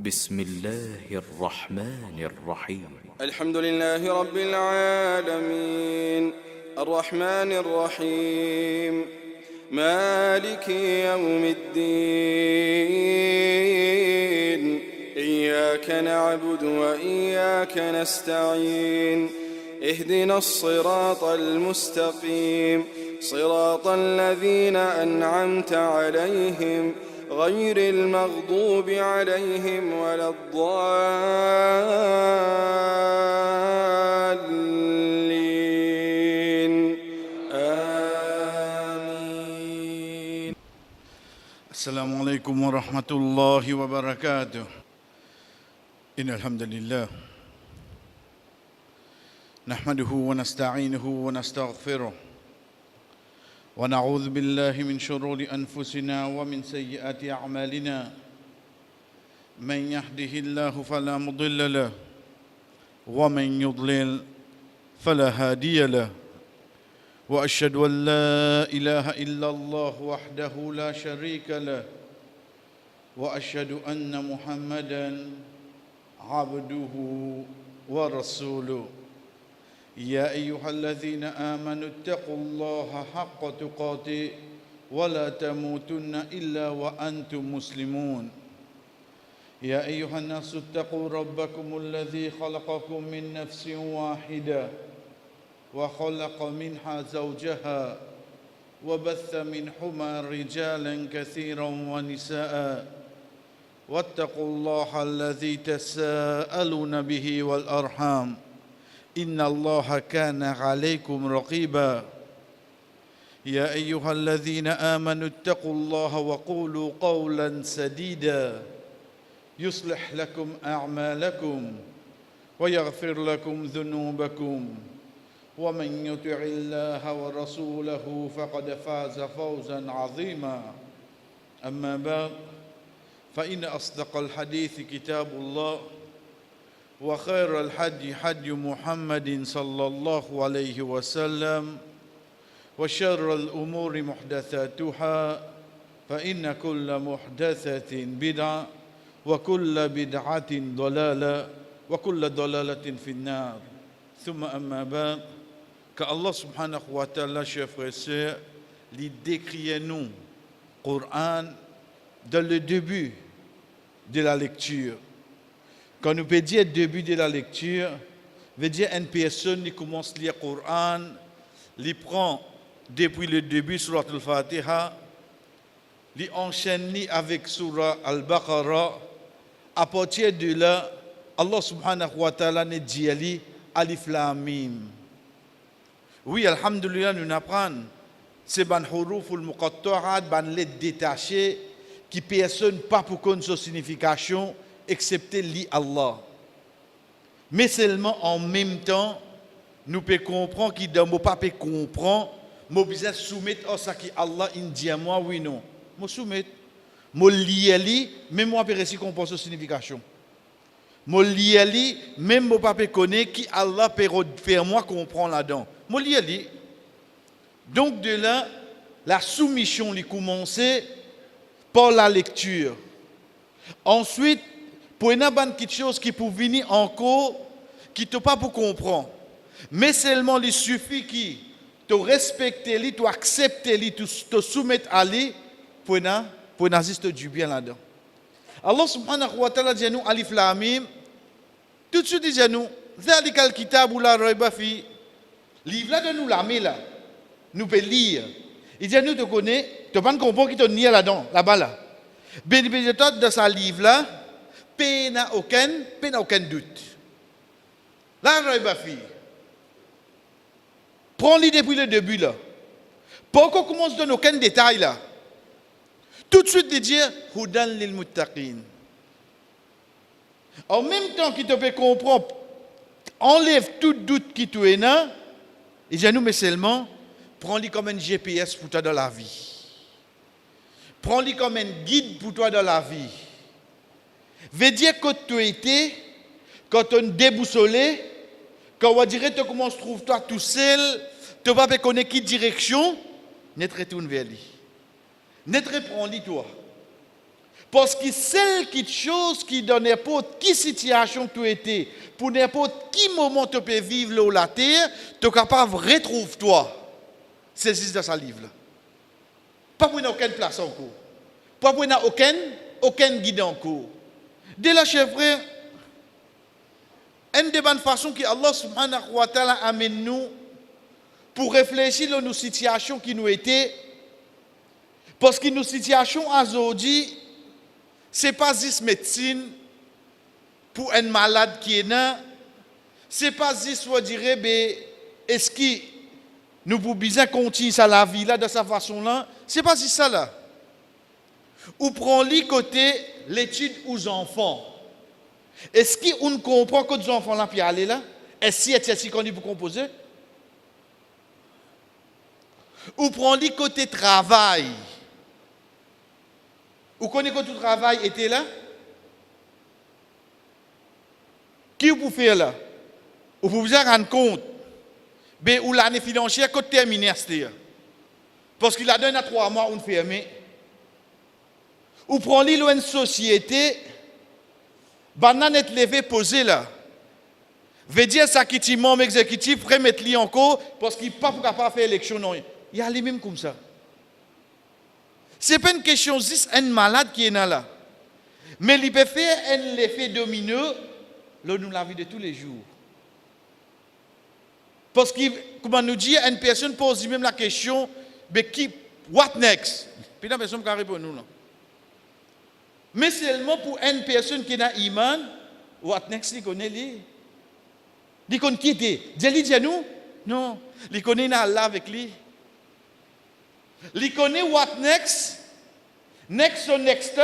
بسم الله الرحمن الرحيم الحمد لله رب العالمين الرحمن الرحيم مالك يوم الدين إياك نعبد وإياك نستعين اهدنا الصراط المستقيم صراط الذين أنعمت عليهم غير المغضوب عليهم ولا الضالين آمين. السلام عليكم ورحمة الله وبركاته. إن الحمد لله نحمده ونستعينه ونستغفره ونعوذ بالله من شرور أنفسنا ومن سيئات أعمالنا من يهده الله فلا مضل له ومن يضلل فلا هادي له وأشهد أن لا إله إلا الله وحده لا شريك له وأشهد أن محمدًا عبده ورسوله يا أيها الذين آمنوا اتقوا الله حق تقاته ولا تموتن إلا وأنتم مسلمون يا أيها الناس اتقوا ربكم الذي خلقكم من نفس واحدة وخلق منها زوجها وبث منهما رجالا كثيرا ونساء واتقوا الله الذي تساءلون به والأرحام إن الله كان عليكم رقيبا يا أيها الذين آمنوا اتقوا الله وقولوا قولا سديدا يصلح لكم أعمالكم ويغفر لكم ذنوبكم ومن يطع الله ورسوله فقد فاز فوزا عظيما أما بعد فإن أصدق الحديث كتاب الله وخير الحدي حدي محمد صلى الله عليه وسلم وشر الأمور محدثاتها فإن كل محدثة بدعة وكل بدعة ضلالة وكل ضلالة في النار ثم أما بعد qu'Allah subhanahu wa ta'ala, chers frères et sœurs, lui décrit nous Coran dans le début de la lecture. Quand nous peut dire début de la lecture, veut dire une personne qui commence à lire le Coran, il prend depuis le début Surat al-Fatiha, il enchaîne avec Surat al-Baqarah. À partir de là, Allah subhanahu wa ta'ala nous dit Alif Lam Mim. Oui, alhamdulillah, nous apprenons c'est ban huruf al-muqatta'at, ban lettres détachées qui personne pas pour connaître sa signification excepté li Allah. Mais seulement en même temps, nous pouvons comprendre qu'il ne peut pas comprendre, nous besoin soumettre à ce que Allah dit à moi, oui, non. Je soumettre. Je lis, même moi, je peux comprendre sa signification. Je lis, même moi, je peux connaître qui Allah peut faire moi comprendre là-dedans. Je lis. Donc de là, la soumission a commencé par la lecture. Ensuite, pour une quelque chose qui peut venir encore, qui ne pas pour comprendre. Mais seulement il suffit que tu respectes, tu acceptes, tu te soumettes à lui pour assister du bien là-dedans. Allah subhanahu wa ta'ala dit nous Alif Lam Mim. Tout de suite dit nous ذلك الكتاب لا ريب فيه. Livre là de nous la là. Nous pouvons lire. Il dit nous te connais, tu ne pas comprendre qui te nie là-dedans, là-bas là. Bénéficiaire de ce livre là, n'a aucun doute. Là, prends-le depuis le début là. Pour qu'on commence à donner aucun détail là. Tout de suite de dire Hudan lil muttaqin. En même temps qu'il te fait comprendre, enlève tout doute qui te est là. Et dit nous mais seulement prends-le comme un GPS pour toi dans la vie. Prends-le comme un guide pour toi dans la vie. Veut dire que tu étais, quand tu es déboussolé, quand on dirait que tu commences à trouver toi tout seul, tu ne vas pas connaître quelle direction, ne te retourne vers lui. Ne te reprends-lui toi. Parce que celle qui chose qui dans n'importe quelle situation tu étais, pour n'importe quel moment tu peux vivre là où la terre, tu es capable de retrouver toi. C'est juste dans ce livre-là. Pas pour aucune place encore. Pas pour aucun guide encore. Dès là, chers frères, une des bonnes façons que Allah subhanahu wa ta'ala amène nous pour réfléchir à nos situations qui nous étaient. Parce que nos situations aujourd'hui, ce n'est pas juste médecine pour un malade qui est là. Ce n'est pas juste, on dirait, est-ce que nous pouvons bien continuer à la vie là, de cette façon-là? Ce n'est pas juste ça là. Ou prenons côté l'étude aux enfants. Est-ce qu'on comprend que les enfants là puis aller là? Est-ce qu'il y a ce qu'on dit pour composer? Ou prenons côté travail. Vous connaissez que tout le travail était là? Qui vous faire là? Vous pouvez vous rendre compte où l'année financière est terminée. Parce qu'il a donné à 3 mois, on ferme. Ou prenez une société, banane est levé, posé là. Veut dire ça qui est membre exécutif, remettre lui encore, parce qu'il n'est pas capable de faire l'élection. Non. Il y a les mêmes comme ça. Ce n'est pas une question juste un malade qui est là. Mais il peut faire un effet domino, là nous la vie de tous les jours. Parce que, comme nous dit, une personne pose même la question, mais qui, what next? Puis la personne qui répond nous. Non. Mais seulement pour une personne qui a iman, what next, il connaît lui. Il connaît qui était? Dieu dit nous? Non. Il connaît Allah avec lui. Il connaît what next? Next, son next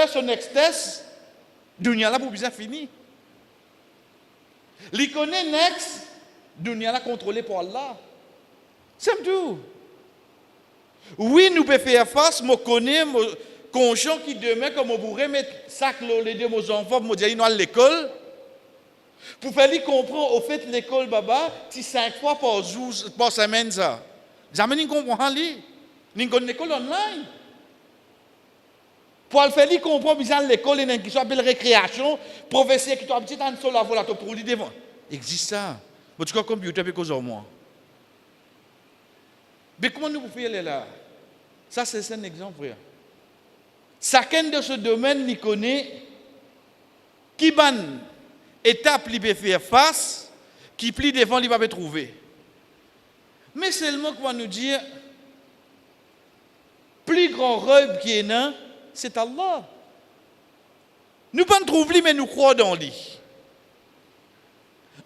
test. Dunia là pour bien fini. Il connaît next. Dunia là contrôlé par Allah. C'est tout. Oui, nous pouvons faire face, je connais, conscient qui demain, comme on pourrait mettre sac les deux mes enfants, pour dire à l'école. Pour faire lui comprendre, au fait, l'école, baba, c'est 5 fois par jour, par semaine, ça. Jamais ne comprend lui. Nous connaissons l'école online. Pour le faire, il comprend bien l'école, il y a qui s'appelle récréation, professeur qui doit petit en sol avant la pour lui devant. Existe ça. Mais tu crois computer avec cause en moi. Mais comment nous pouvons faire là? Ça, c'est un exemple, frère. Chacun de ce domaine, il connaît qui bonne étape il peut faire face, qui plie devant, il va pas trouver. Mais seulement qu'on va nous dire, plus grand rêve qui est là, c'est Allah. Nous ne pouvons pas trouver, mais nous croyons dans lui.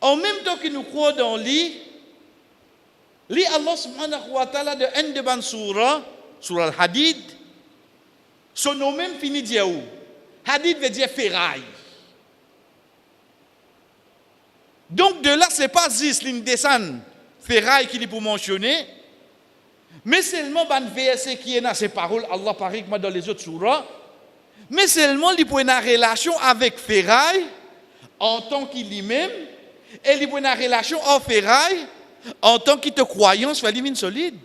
En même temps que nous croyons dans lui, Allah subhanahu wa ta'ala de un de ban surah al-Hadid, son nom même finit dire où? Hadid veut dire ferraille. Donc de là, ce n'est pas juste une descente ferraille qu'il est pour mentionner, mais seulement ban verset qui est dans ces paroles, Allah parie que dans les autres surahs, mais seulement il pour une relation avec ferraille en tant qu'il lui-même, et il pour une relation en ferraille en tant qu'il te croyance soit limite solide.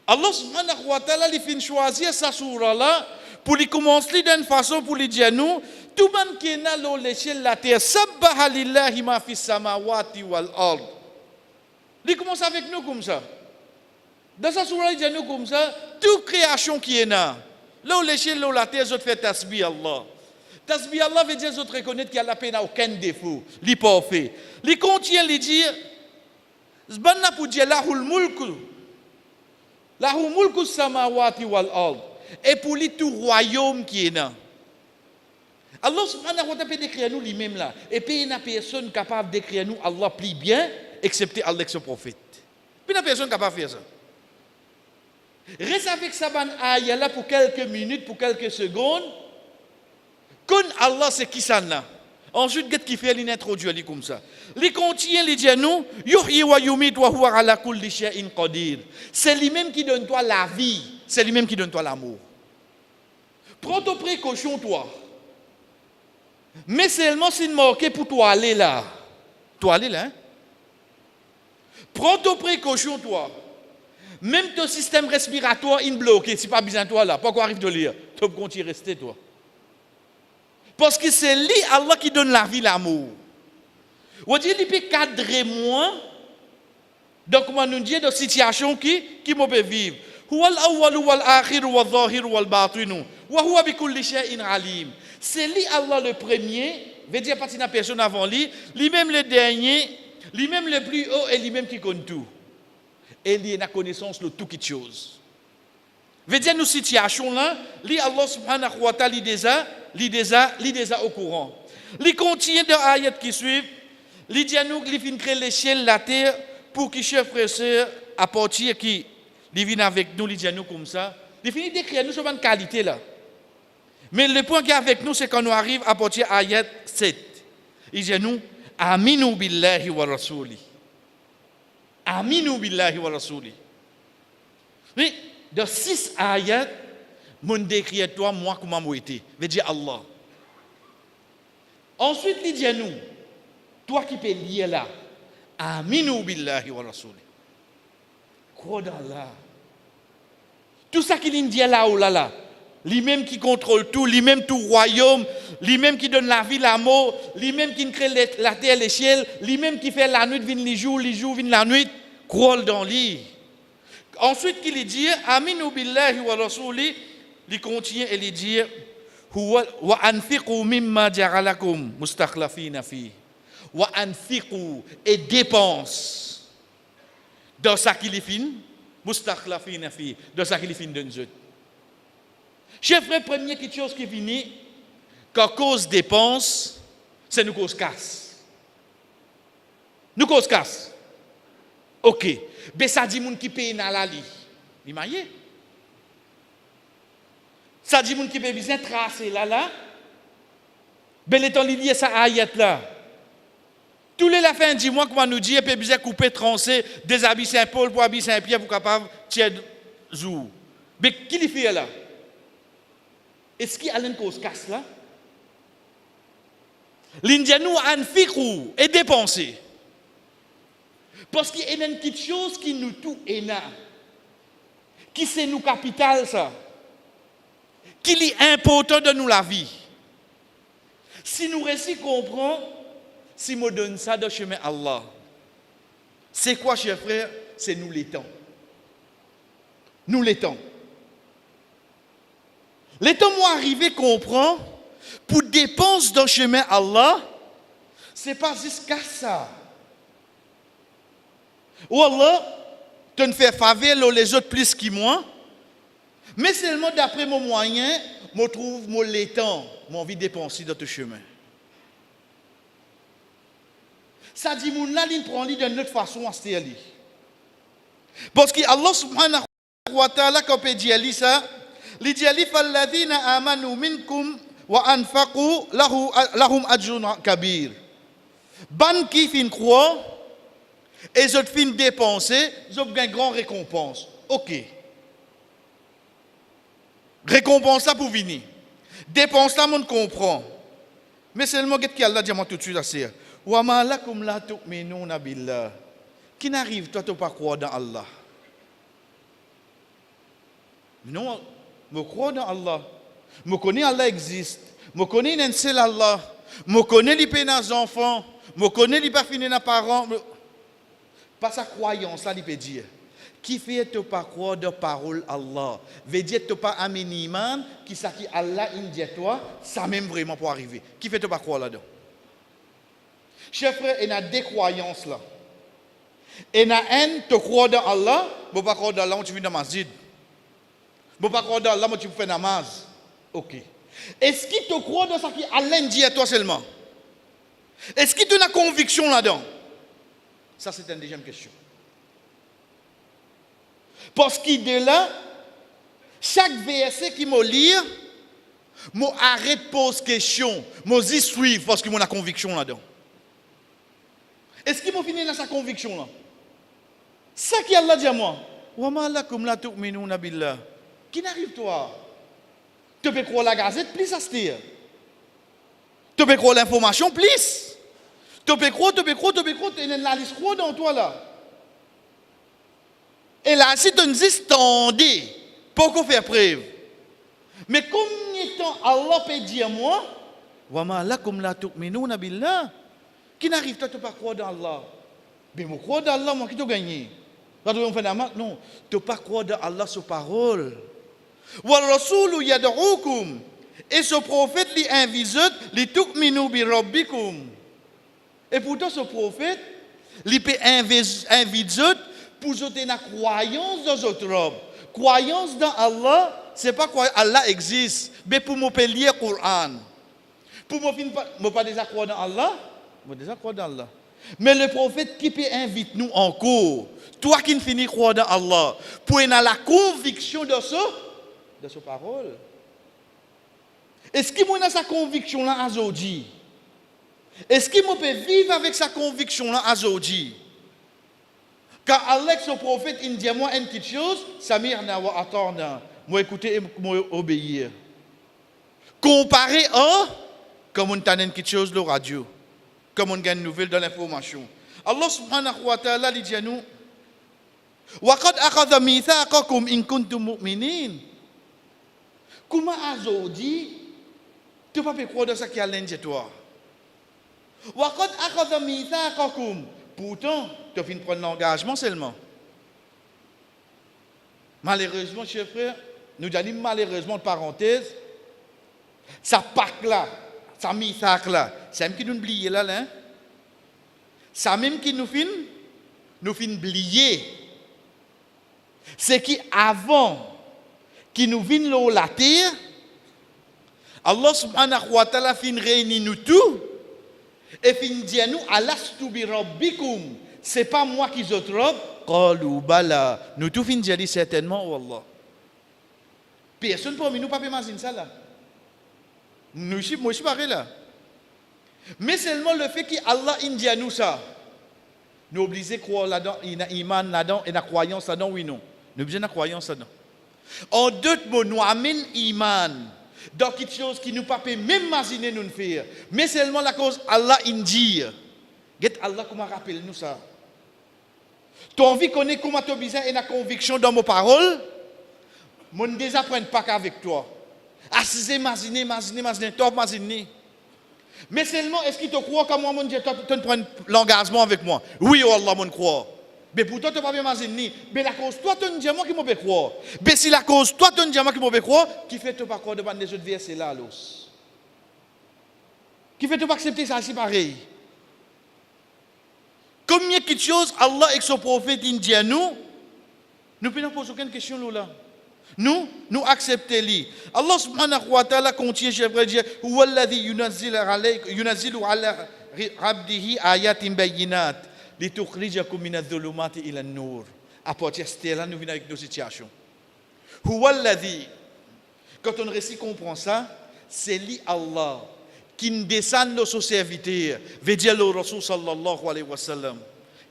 Allah subhanahu wa ta'ala il fait choisir sa surah là pour lui commencer d'une façon pour lui dire nous tout le monde qui est dans l'échelle la terre sabbaha lillahi ma fis samawati wal ard. Il commence avec nous comme ça. Dans sa surah il dit nous comme ça toute création qui est là l'échelle la terre je fait tasbih Allah. Tasbih Allah veut dire que reconnaître qu'Allah n'a aucun défaut, il pas fait. Il contient il dire zbanna pour dire lahul mulku samawati wal ard et pour lui tout royaume qui est là. Allah subhanahu wa ta'ala peut décrire nous lui-même là et puis il n'y a personne capable de décrire nous Allah plus bien excepté Allah son prophète. Puis il n'y a personne capable de faire ça. Reste avec ça ban ayah là pour quelques minutes, pour quelques secondes. Quand Allah c'est qui ça là? Ensuite, qu'est-ce qu'il fait? Il introduit comme ça. Il contient, il dit nous, yuhyi wa yumit wa huwa ala kulli shay'in qadir. C'est lui-même qui donne toi la vie, c'est lui-même qui donne toi l'amour. Prends tes précautions toi. Mais seulement si marqué pour toi aller là. Toi aller là. Hein? Prends tes précautions toi. Même ton système respiratoire est bloqué, c'est pas besoin de toi là, pas qu'on arrive de lire. Tu peux continuer à rester toi. Parce que c'est lui, Allah, qui donne la vie, l'amour. On dit qu'il peut cadrer moi, donc comment nous dire de situation qui me peut vivre. C'est lui, Allah, le premier, veut dire partie de la personne avant lui, lui-même le dernier, lui-même le plus haut et lui-même qui connaît tout. Et il a la connaissance de toute chose. Veut dire nous situation là, lui Allah subhanahu wa ta'ala il déjà au courant. Il continue dans l'ayat qui suit, il dit à nous qu'il vient créer les ciels, la terre pour que chers frères et sœurs à partir qui viennent avec nous, il dit à nous comme ça. Il finit d'écrire nous sur une qualité là. Mais le point qui est avec nous c'est quand nous arrive à partir de l'ayat 7. Il dit à nous Aminu billahi wa rasuli. Aminu billahi wa rasuli. Oui, dans 6 ayats, mon décrit toi, moi, comment moi été. Veut dire Allah. Ensuite, il dit à nous, toi qui peux lire là, Aminu billahi wa rasuli. Crois dans Allah. Tout ça qu'il dit là, oh là là, lui-même qui contrôle tout, lui-même tout royaume, lui-même qui donne la vie, l'amour, lui-même qui crée la terre, les ciels, lui-même qui fait la nuit, vient les jours vient la nuit, croit dans lui. Ensuite, qu'il dit, Aminu billahi wa rasuli, il continue et il dit, wa anfiqu mimma ja'alakum mustakhlafina fi. Wa anfiqu et dépense dans ça qu'il est fin, mustakhlafina fi, dans ça qu'il est fin de nous. Chef frère, première quelque chose qui vient, quand cause dépense, c'est nous cause casse. Nous cause casse. Ok. Mais ça dit moun qui paye dans la li. L'imagine. Ça dit moun qui paye bien tracer là. Ben le temps lié ça ayat là. Tous les la fin du mois comment nous dire peut bien couper trancer des habits Saint-Paul pour habits Saint-Pierre pour capable tirer jour. Mais qui le fait là? Est-ce qu'il y a une cause casse là? L'Indien nous anfiqu et dépenser. Parce qu'il y a une petite chose qui nous tout est là. Qui c'est nous capital ça? Qui est important de nous la vie. Si nous réussissons à comprendre, si nous donnons ça de chemin Allah. C'est quoi, chers frères? C'est nous les temps. Nous les temps. Les temps moi arrivé à comprendre, pour dépenser dans le chemin Allah, ce n'est pas jusqu'à ça. Ou Allah, tu ne fais faveur les autres plus que moi, mais seulement d'après mon moyen, je trouve mon temps, mon envie de dépenser dans ton chemin. Ça dit, mon là, il prend d'une autre façon à se dire. Parce que Allah subhanahu wa ta'ala, quand il dit ça, il dit, فَالَّذِينَ آمَنُوا مِنْكُمْ وَأَنْفَقُوا لَهُمْ أَجْرٌ كَبِيرٌ. Ban qui fin croire, et je fin dépenser, je gagne une grande récompense. Ok. Récompense ça pour venir. Dépense ça, on comprend. Mais seulement, qu'est-ce qu'il y a là, dis-moi tout de suite à ça. Wa ma lakum la tu'minuna billah. Qui n'arrive, toi, tu ne pas croire dans Allah. Non, je crois dans Allah. Je connais Allah existe. Je connais un seul Allah. Je connais les peines des enfants. Je connais les pas finir des parents. Pas sa croyance, là, il peut dire. Qui fait te pas croire de parole Allah? Veut dire te pas amener iman, qui ça qui Allah dit toi, ça même vraiment pour arriver. Qui fait te pas croire là-dedans? Chers frères, il y a des croyances là. Il y a un, te croire dans Allah, mais pas croire dans Allah, tu viens dans la masjid. Mais pas croire dans Allah, mais tu fais namaz. Ok. Est-ce qu'il te croit dans ça qui Allah dit à toi seulement? Est-ce qu'il te a conviction là-dedans? Ça, c'est une deuxième question. Parce qu'il de là, chaque verset qui me lit, je arrête de poser question, je y suis parce que j'ai conviction là-dedans. Est-ce qu'il m'a fini dans sa conviction là? Ça qui Allah dit à moi, Wama lakum la tu'minuna billah. Qui n'arrive toi? Tu peux croire la gazette, plus à se dire. Tu peux croire l'information, plus. Tu peux croire, tu as une liste dans toi là. Et Et là, si tu nous dis, tendez, pour qu'on fasse preuve. Mais combien de temps Allah peut dire moi, Wama lakum la tu'minuna billah, qui n'arrive pas à pas croire dans Allah. Mais moi croire dans Allah, moi qui t'ai gagné. Quand on fait la non, tu pas croire dans Allah sur parole. Wa rasulu yad'ukum, et ce prophète lui invite li tu'minu bi rabbikum. Et pourtant ce prophète lui peut inviter pour jeter la croyance dans autres robes. Croyance dans Allah, c'est pas quoi Allah existe, mais pour me lier le Coran. Pour me pas déjà croire dans Allah, je déjà croire dans Allah. Mais le prophète qui peut inviter nous encore, toi qui ne finis croire dans Allah, pour avoir la conviction de ce parole. Est-ce qu'il a sa conviction là aujourd'hui? Est-ce qu'il peut vivre avec sa conviction là aujourd'hui? Car Allah, son prophète, il dit moi une petite chose, Samirna wa atarna, moi écouter et moi obéir. Comparé à comme on a une petite chose de radio, comme on a une nouvelle de l'information. Allah subhanahu wa ta'ala dit à nous, وَقَدْ أَخَذَ مِيثَاقَكُمْ إِن كُنتُم مُؤْمِنِينَ. Comment aujourd'hui, tu ne peux pas croire dans ce qui est à l'intérieur de toi. وَقَدْ أَخَذَ مِيثَاقَكُمْ. Pourtant, tu viens de prendre l'engagement seulement. Malheureusement, chers frères, nous disons malheureusement, parenthèse, ça Pâques là, ça Mithaq là, c'est même qui nous oublie là, hein? Ça même qui nous fin oublier. C'est qui avant, qui nous vient la terre, Allah subhanahu wa ta'ala fin réunir nous tous, et fin dire nous, alastu bi rabbikum, c'est pas moi qui vous robe, qalu bala, nous tous fin dire certainement, oh Allah. Personne pour nous, pas imaginer ça là. Moi, je suis pareil là. Mais seulement le fait qu'Allah dit à nous ça, nous obligés de croire là-dedans, il y a iman là-dedans, et la croyance là-dedans, oui, non. Nous obligés de la croyance là-dedans. En d'autres mots, nous amènons iman dans quelque chose qui nous ne peut même imaginer nous faire. Mais seulement la cause Allah dit. Allah, comment rappelle nous ça? Tu as envie de connaître comment tu as besoin et la conviction dans mes paroles? Je ne désapprends pas qu'avec toi. Assisez, imaginer, toi imaginer. Mais seulement, est-ce qu'il te croit comme moi, tu prends l'engagement avec moi? Oui, oh Allah, je crois. Mais pour toi, tu ne peux pas imaginer. Mais la cause, toi, tu ne dis pas qui me croire. Mais si la cause, toi, tu ne dis pas qui me croire, qui fait tu ne pas croire devant les autres versets là, alors? Qui fait tu pas accepter ça, c'est pareil. Combien de choses Allah et son prophète dit à nous, nous ne pouvons poser aucune question là. Nous acceptons lui. Allah subhanahu wa ta'ala continue, je vais dire, huwa alladhi yunazzilu ala abdihi ayatin bayyinat litukhrijakum min adh-dhulumati ila an-nur. À partir de là, nous venons avec nos situations. Huwa alladhi, quand on récit comprend ça, c'est lui Allah qui descend de son serviteur, veut dire le Rasul sallallahu alayhi wa sallam.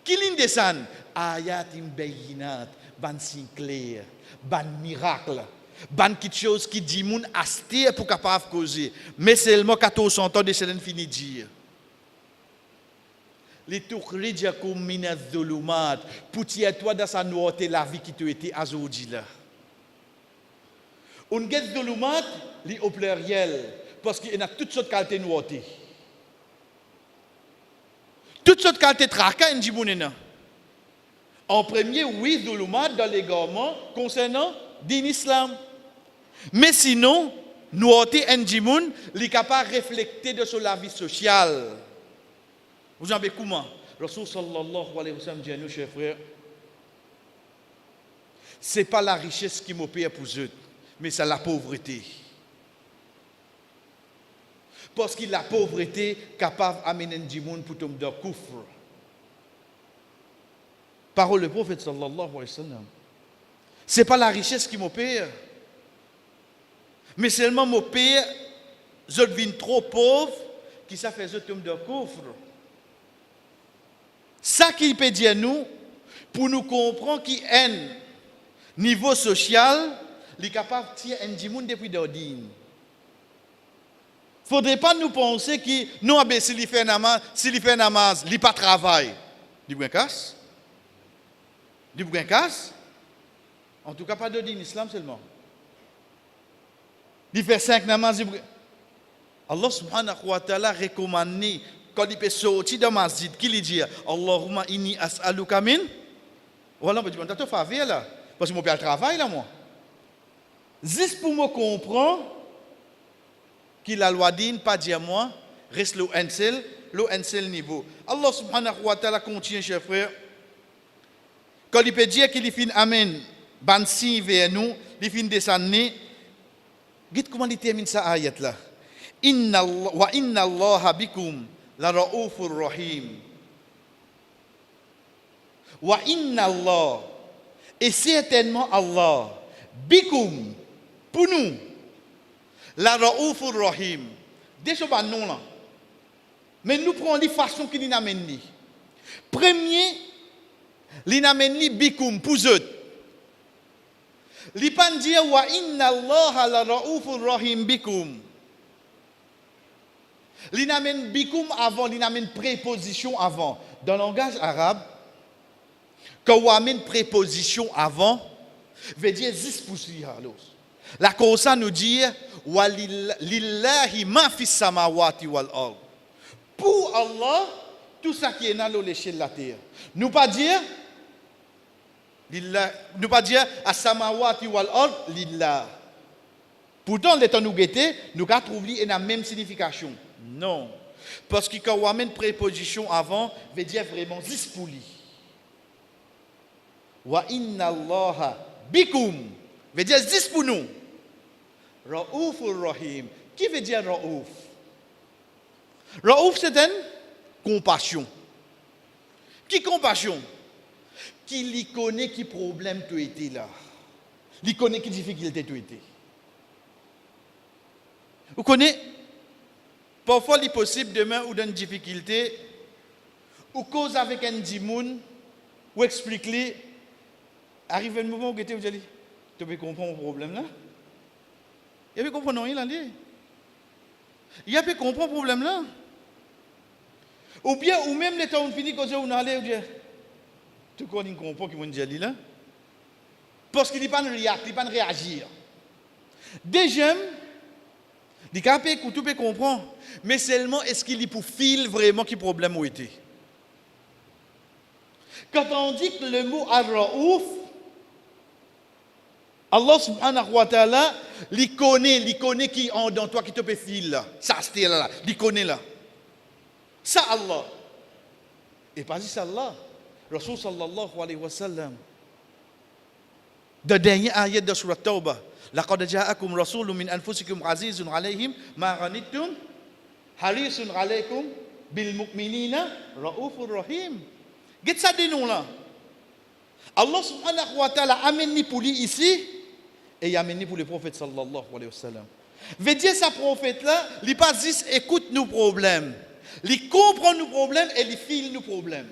Qui descend? Ayatin bayyinat, ban signe clair. Ban miracle, ban quelque chose qui dit moun astir pour capable causer, mais seulement 1400 ans de cela fini dire. Les tukhrijakum min adh-dhulumat, pour tirer toi dans sa noirté la vie qui te était aujourd'hui là. On get dhulumat li au pluriel parce qu'il y a toutes sortes de qualités noirté. Toutes sortes de qualités traka en jibounena. En premier, oui, dhulumat dans l'égarement concernant l'islam. Mais sinon, nous avons un qui est capable de refléter sur la vie sociale. Vous savez comment? Rasul sallallahu alayhi wa sallam dit à nous, chers frères, ce n'est pas la richesse qui m'opère pour eux, mais c'est la pauvreté. Parce que la pauvreté est capable d'amener un djimoun pour tomber dans le coufre. Parole du prophète sallallahu alayhi wa sallam. Ce n'est pas la richesse qui m'opère, mais seulement m'opère, je deviens trop pauvre, qui ça fait je tombe dans le coffre. Ça qui peut dire nous, pour nous comprendre qu'il y a un niveau social, il est capable de tirer un djimoun depuis d'ordine. Il ne faudrait pas nous penser que nous, s'il fait un namaz, il n'y a pas de travail. Il y a un casse. Il y a un casse. En tout cas, pas de din islam seulement. Il fait 5 namazes. Allah subhanahu wa ta'ala recommande quand il peut sortir de masjid, qu'il dit Allahumma inni as'aluka min. Voilà, on peut dire, on t'a fait là. Parce que mon père travaille là, moi. Juste pour me comprendre qu'il a loi din, pas dire moi, reste le un seul niveau. Allah subhanahu wa ta'ala continue, chers frères. Quand il peut dire qu'il fait amen, ban si vers nous, il fait descendre. Dites comment il termine ça ayat là. Wa inna Allah bikum la raoufur rahim. Wa inna Allah, et certainement Allah, bikum, pour nous, la raoufur rahim. Déjà, non là. Mais nous prenons les façons qu'il nous amène. Premier, il nous amène bikum, pour eux. Il pas dire wa inna Allah la raoufur rahim bikum. Il n'amène bikum avant, il n'amène préposition avant. Dans le langage arabe, quand on amène préposition avant, veut dire 10 pour la cause ça nous dit wa lillahi ma fis samawati wal ard. Pour Allah, tout ça qui est dans l'échelle de la terre. Nous pas dire nous pas dire as-samawati wal ard lillah. Pourtant, les temps nous guetter, nous avons trouvé la même signification. Non. Parce que quand on amène préposition avant, veut dire vraiment 10 pour lui. Wa inna Allah bikum veut dire 10 pour nous. Raoufur rahim. Qui veut dire raouf? Raouf, c'est une compassion. Qui compassion? Qui lui connaît qui problème tu étais là. Lui connaît qui difficulté tu étais. Vous connaissez? Parfois, il est possible demain ou dans une difficulté, ou cause avec un dimoun, ou explique-lui, arrive un moment où tu dis, tu peux comprendre le problème là? Il peut comprendre rien là. Il peut comprendre le problème là. Ou bien, ou même les temps où on finit, quand on allait, on dit, tu comprends qui m'ont dit là? Parce qu'il n'est pas réactif, il n'est pas réagir. Deuxième, il peut comprendre, mais seulement est-ce qu'il est pour fil vraiment qui problème a été. Quand on dit que le mot ar-raouf, Allah subhanahu wa ta'ala, il connaît qui en dans toi qui te peut fil là. Ça c'est là, il connaît là. Ça Allah. Et pas juste Allah. Rasul sallallahu alayhi wa sallam. De dernier ayat de surat Taubah. لقد جاءكم رسول من أنفسكم عزيز عليهم ما عنتم حريص عليكم بالمؤمنين رؤوف رحيم. Qu'est-ce que ça dit nous là? Allah subhanahu wa ta'ala amène pour lui ici et il amène pour le prophète sallallahu alayhi wa sallam. Veut dire ça prophète là, il pas juste écoute nos problèmes, il comprend nos problèmes et il file nos problèmes.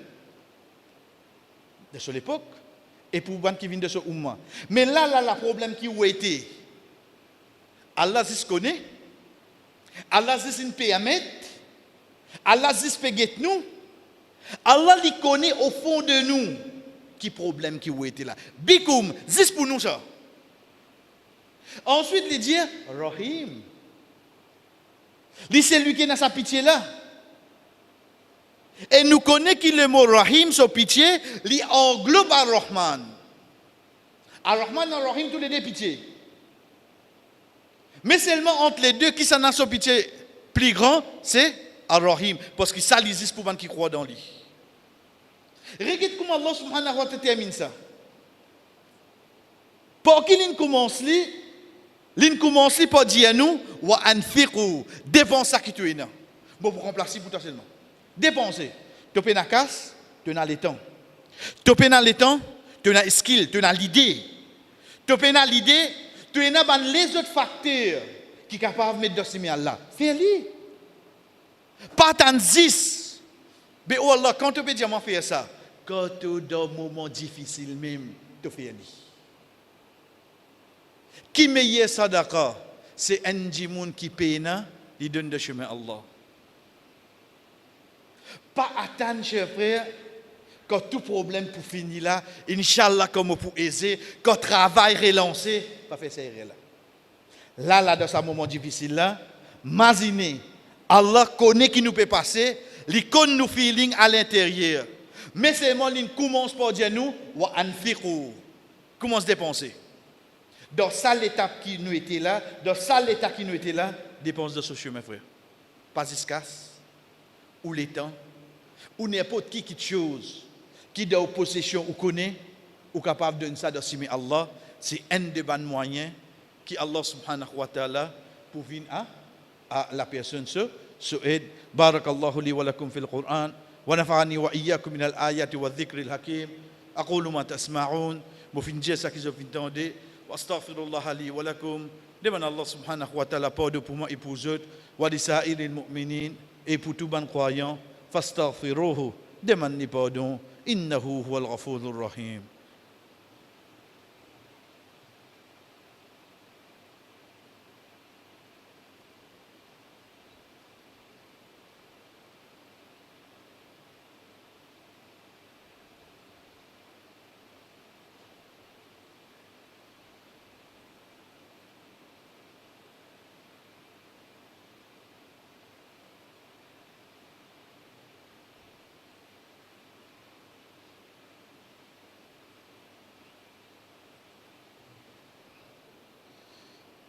De cette époque. Et pour les qui viennent de ce umma. Mais là, le problème qui a été, Allah se connaît, Allah se permet, Allah se permet nous, Allah lui connaît au fond de nous qui problème qui a été là. Bikoum, c'est pour nous ça. Ensuite, il dit Rahim. C'est lui qui est dans sa pitié là. Et nous connaissons que le mot Rahim, son pitié, il englobe Ar-Rahman. Ar-Rahman et Ar-Rahim, tous les deux pitié. Mais seulement entre les deux, qui s'en a son pitié plus grand, c'est Ar-Rahim. Parce que ça l'existe pour les gens qui croient dans lui. Regarde comment Allah subhanahu wa ta'ala termine ça. Pour qu'il commence, il commence par dire nous, wa anfiqu, dépense ça qui tu es là. Bon, pour remplacer pour toi seulement. Dépenser. Tu as la casse, tu as le temps. Tu as le temps, tu as le skill, tu as l'idée. Tu as l'idée, tu as les autres facteurs qui sont capables de mettre dans ce là. Fais-le. Pas tant 10. Mais oh Allah, quand tu peux dire, moi, faire ça. Quand tu es dans un moment difficile même, tu fais-le. Qui meilleur ça d'accord? C'est un djimoun qui paye, il donne le chemin à Allah. Pas attendre, chers frères, quand tout problème pour finir là, Inch'Allah, comme pour aiser, quand travail relancé, pas faire ça là. Là, dans ce moment difficile là, imaginez, Allah connaît qui nous peut passer, il connaît nos feelings à l'intérieur. Mais seulement, il commence par dire nous, wa anfiqu, commence à dépenser. Dans ça l'étape qui nous était là, dépense de ce chemin, frère. Pas escasse, ou les temps, ou n'importe qui chose, qui dans possession ou connaît, ou capable de donner ça dans Allah, c'est un des bons moyens qui Allah subhanahu wa ta'ala pour venir à la personne se aide. Barakallahu li wa lakum fil Qur'an, wa nafa'ani wa iyyakum min al-ayati wa dhikri al-hakim. Aqulu ma tasma'un, mo fin dire ça qui je entendez. Wa astaghfirullah li wa lakum. Demande Allah subhanahu wa ta'ala pardon pour moi et pour eux, wa li sa'iril mu'minin et pour tout bon croyant. Fastaghfiruhu. Demande pardon. Innahu huwal ghafurur rahim.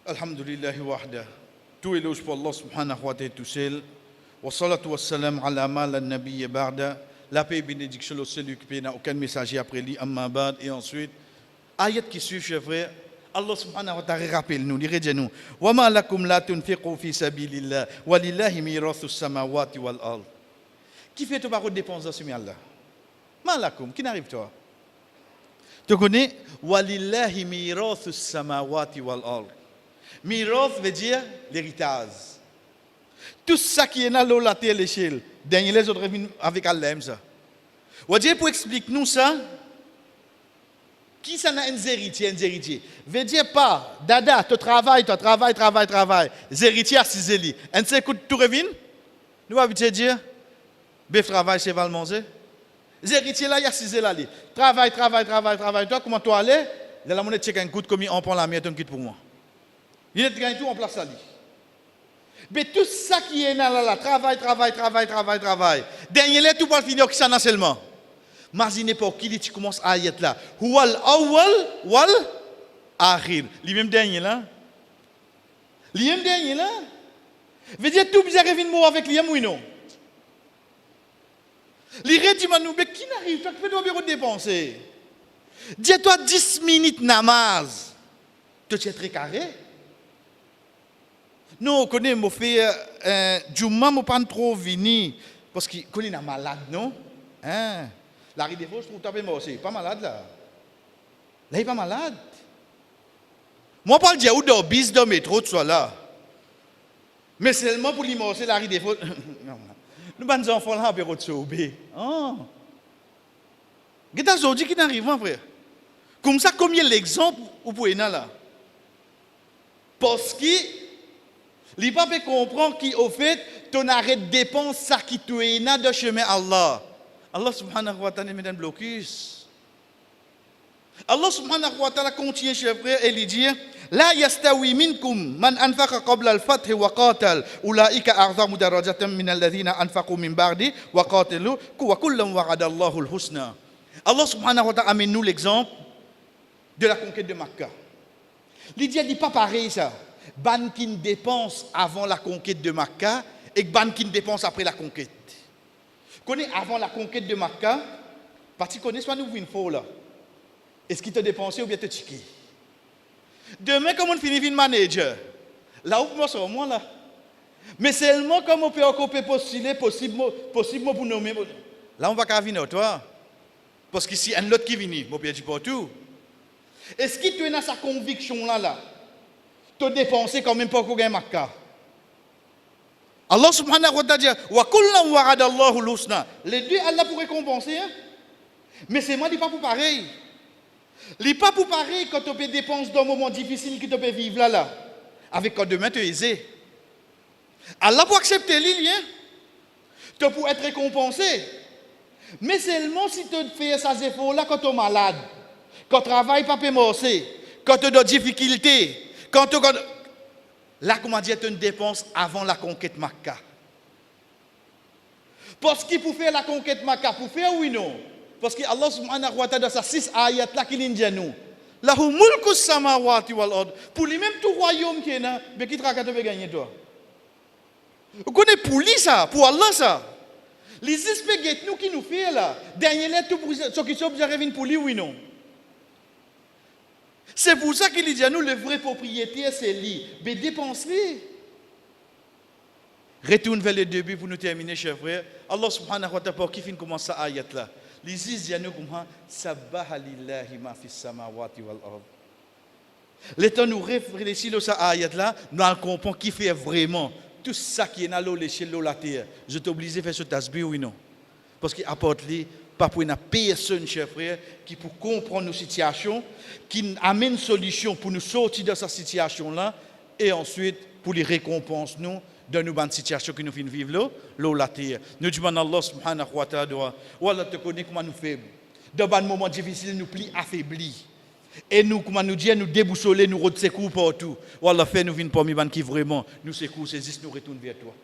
Alhamdulillahi wahda. Tout éloge pour Allah subhanahu wa ta'ala tout seul. Wa salatu wa salam ala ma la nabiyya ba'da. La paix et bénédiction au celui qui n'a aucun messager après lui, amma ba'd. Et ensuite, ayat qui suit, chers frères, Allah subhanahu wa ta'ala rappelle-nous, dit-nous, wa ma lakum la tunfiqu fi sabilillah, wa lillahi mirathu samawati wal ard. Qui fait ton parole dépense dans ce Allah? Ma lakum, qui n'arrive toi? Tu connais? Wa lillahi mirathu samawati wal ard. Mirath veut dire l'héritage. Tout ça qui est dans l'eau, la terre, l'échelle, dernier les autres viennent avec Allah. Ça. On dit pour expliquer nous ça, qui ça n'a un héritier, veut dire pas, dada, tu travailles. Les héritiers à 6 élis. Un seul coup de tout revient. Nous avons dire, bœuf travail, cheval manger. Les héritiers là, il y a 6 élis. Travail. Toi, comment tu allais? Là, la monnaie, check un coup de commis, on prend la mienne, tu quittes pour moi. Il est gagné tout en place à lui. Mais tout ça qui est là, travail. Dernier, tout va finir qui ça seulement. Imaginez pas qui tu commences à y être là. Huwal awwal wal akhir. Lui-même dernier là. Veut dire tout bizarre vient mort avec lui, oui non. L'iré dit nous, mais qui n'arrive pas, qui fait ton bureau de dépenser. Dis-toi 10 minutes namaz. Tu es très carré. Non, on connaît, mon frère, Juma, je pas trop venir, parce qu'il connaît un malade, non? Hein? La rue des Vosges, je trouve que tu es aussi. Pas malade, là. Là, il n'est pas malade. Moi, je parle de où dans bis, dans le métro, tu sois là. Mais seulement pour l'immerser, la rue des Vosges. Nous, les enfants, là, on peut retrouver. Oh. Qu'est-ce aujourd'hui qui n'arrive pas, frère? Comme ça, combien l'exemple, vous pouvez là? Parce que, il ne peut pas comprendre qu'au fait, ton arrêt de dépense, ça qui te est dans le chemin Allah. Allah subhanahu wa ta'ala met un blocus. Allah subhanahu wa ta'ala continue, chers frères, et il dit La yastawi minkum man anfaqa qabla al-fath wa qatal ulaika a'zamu darajatan min alladhina anfaqu min ba'di wa qatalu wa kullam wa'ada Allahu al-husna. Allah subhanahu wa ta'ala amène nous l'exemple de la conquête de Makkah. Il dit pas pareil ça. Ban qui dépense avant la conquête de Makkah et ban qui dépense après la conquête. Connais avant la conquête de Makkah, parce que connais soit nous une fois là. Est-ce qu'il te dépensé ou bien te tiqué? Demain, comme on finit une manager, là où moi c'est moi là. Mais seulement comme on peut encore postuler possible pour nommer. Là on va pas venir toi. Parce que si un autre qui vient, on peut dire pas tout. Est-ce qu'il tu es dans sa conviction là? Tu dépensé quand même pas qu'on gagne Makkah. Allah subhanahu wa ta'ala dit wa kullam wa'ada Allahu al-husna. Les deux Allah pourrait compenser. Hein? Mais c'est moi il pas pour pareil. Il pas pour pareil quand tu peux dépenser dans un moment difficile que tu peux vivre là. Avec quand demain tu es aisé. Allah pour accepter l'île, tu peux être récompensé. Mais seulement si tu fais ces efforts-là quand tu es malade, quand tu travailles pas pémorcé, quand tu as des difficultés, quand tu là, comment dire, tu as une dépense avant la conquête Makkah. Parce qu'il pour faire la conquête Makkah, pour faire oui non. Parce que Allah subhanahu wa ta'ala dans sa 6 ayats là qu'il dit nous. Lahu mulku samawati wal ard. Pour lui-même tout royaume qui est là, mais qui traque te gagner toi. Vous connaissez pour lui ça, pour Allah ça. Les espèces nous qui nous fait là, dernier tout pour ce qui sont bien pour lui oui non. C'est pour ça qu'il dit à nous le vrai propriétaire c'est lui, mais dépense-les. Retourne vers le début pour nous terminer, chers frères. Allah subhanahu wa ta'ala, pour qui finit commence cette ayat là. Les disent à nous comment Sabbaha lillahi ma fis samawati wal ard. Le temps nous réfléchissons à cette ayat là, nous comprenons qui fait vraiment tout ça qui est dans l'eau, l'échelle, la terre. Je t'oblige à faire ce tasbih ou non. Parce qu'il apporte les pas pour une personne, chers frères, qui pour comprendre nos situations, qui amène une solution pour nous sortir de cette situation là, et ensuite pour les récompenser nous. Dans nos bonnes situations que nous finissons vivre là, la terre. Nous demandons Allah subhanahu wa ta'ala, Allah te connaît comment nous faisons. Dans des moments difficiles, nous plis affaiblis. Et nous, comment nous dire, nous déboussoler, nous secours partout. Allah fait nous venir parmi les qui vraiment nous secours, saisissent, nous retournent vers toi.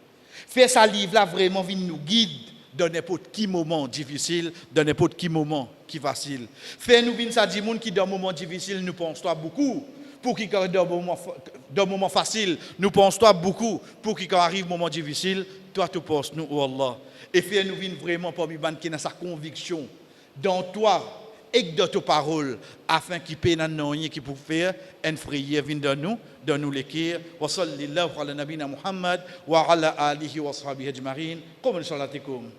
Fais ça livre là vraiment vient nous guide dans n'importe quel moment difficile, dans n'importe quel moment qui facile. Fais nous venir ça dit monde qui dans moment difficile nous pense toi beaucoup. Pour qui dans moment facile, nous pensons toi beaucoup. Pour qui quand arrive moment difficile, toi tu penses nous oh Allah. Et fais nous venir vraiment parmi les qui dans sa conviction dans toi et dans tes paroles afin qu'il paie dans rien qui pour faire une prière vienne dans nous l'écrire. Wa sallallahu ala nabina Muhammad wa ala alihi wa sahbihi ajma'in. Comme salatikum.